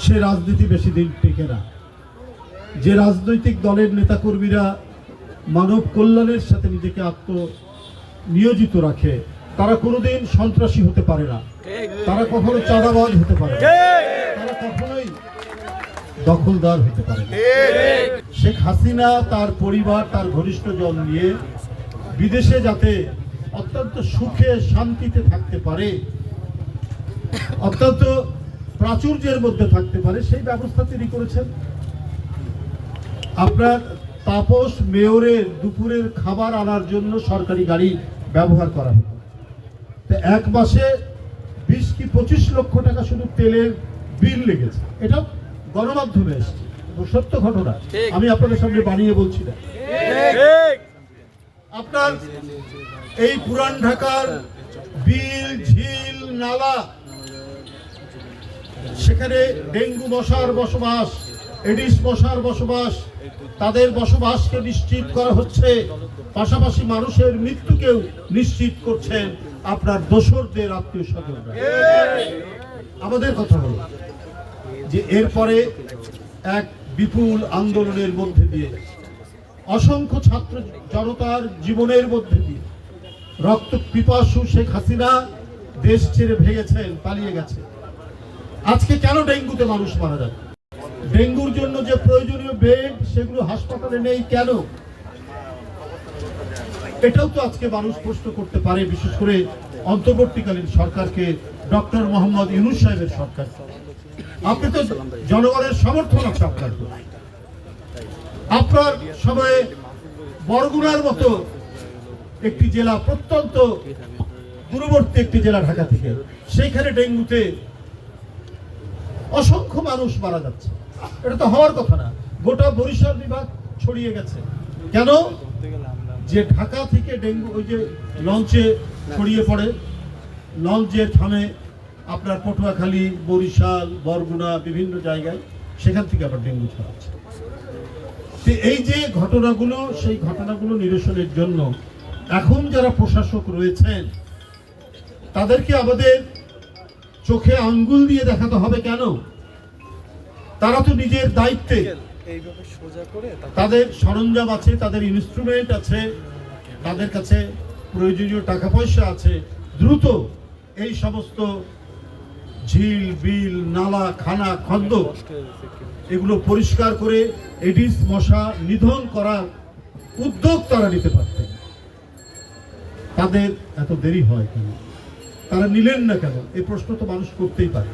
সে রাজনীতি বেশি দিন টেকে না। যে রাজনৈতিক দলের নেতাকর্মীরা মানব কল্যাণের সাথে নিজেকে নিয়োজিত রাখে তারা কোনোদিন সন্ত্রাসী হতে পারে না, তারা কখনো চাঁদাবাজ হতে পারে না, তারা কখনোই দখলদার হতে পারে না। শেখ হাসিনা তার পরিবার তার ঘনিষ্ঠজন নিয়ে বিদেশে যাতে অত্যন্ত সুখে শান্তিতে থাকতে পারে, অত্যন্ত প্রাচুর্যের মধ্যে থাকতে পারে, সেই ব্যবস্থা তিনি করেছেন। আপনার তাপস মেয়রের দুপুরের খাবার আনার জন্য সরকারি গাড়ি ব্যবহার করা হতো। তো এক মাসে 20 কি 25 লক্ষ টাকা শুধু তেলের বিল লেগেছে। এটা গণমাধ্যমে এসেছে, সত্য ঘটনা, আমি আপনাদের সামনে বানিয়ে বলছি না। আপনার এই পুরান ঢাকার বিল, ঝিল, নালা, সেখানে ডেঙ্গু মশার বসবাস, এডিস মশার বসবাস, তাদের বসবাসকে নিশ্চিত করা হচ্ছে, পাশাপাশি মানুষের মৃত্যুকেও নিশ্চিত করছেন আপনার দোসরদের আত্মীয় স্বজনরা। আমাদের কথা হলো যে এরপরে এক বিপুল আন্দোলনের মধ্যে দিয়ে, অসংখ্য ছাত্র জনতার জীবনের মধ্যে দিয়ে রক্ত পিপাসু শেখ হাসিনা দেশ ছেড়ে ভেগেছেন, পালিয়ে গেছে। আজকে কেন ডেঙ্গুতে মানুষ মারা যায়? ডেঙ্গুর জন্য যে প্রয়োজনীয় বেড সেগুলো হাসপাতালে নেই কেন? এটাও তো আজকে মানুষ প্রশ্ন করতে পারে, বিশেষ করে অন্তর্বর্তীকালীন সরকারকে, ডক্টর মোহাম্মদ ইউনূস সাহেবের সরকার। আপনি তো জনগণের সমর্থন আছে আপনার সময়ে বরগুনার মতো একটি জেলা, প্রত্যন্ত দূরবর্তী একটি জেলা ঢাকা থেকে, সেইখানে ডেঙ্গুতে অসংখ্য মানুষ মারা যাচ্ছে। এটা তো হওয়ার কথা না। গোটা বরিশাল বিভাগ ছড়িয়ে গেছে কেন? যে ঢাকা থেকে ডেঙ্গু ওই যে লঞ্চে ছড়িয়ে পড়ে, লঞ্চে থামে আপনার পটুয়াখালী, বরিশাল, বরগুনা, বিভিন্ন জায়গায়, সেখান থেকে আবার ডেঙ্গু ছড়াচ্ছে। এই যে ঘটনাগুলো, সেই ঘটনাগুলো নিরসনের জন্য এখন যারা প্রশাসক রয়েছেন তাদেরকে আমাদের চোখে আঙ্গুল দিয়ে দেখাতে হবে কেন? তারা তো নিজের দায়িত্বে, তাদের সরঞ্জাম আছে, তাদের ইনস্ট্রুমেন্ট আছে, তাদের কাছে প্রয়োজনীয় টাকা পয়সা আছে, দ্রুত এই সমস্ত ঝিল, বিল, নালা, খানা, খন্দ এগুলো পরিষ্কার করে এডিস মশা নিধন করার উদ্যোগ তারা নিতে পারতেন। তাদের এত দেরি হয় কেন? তারা নিলেন না কেন? এই প্রশ্ন তো মানুষ করতেই পারে।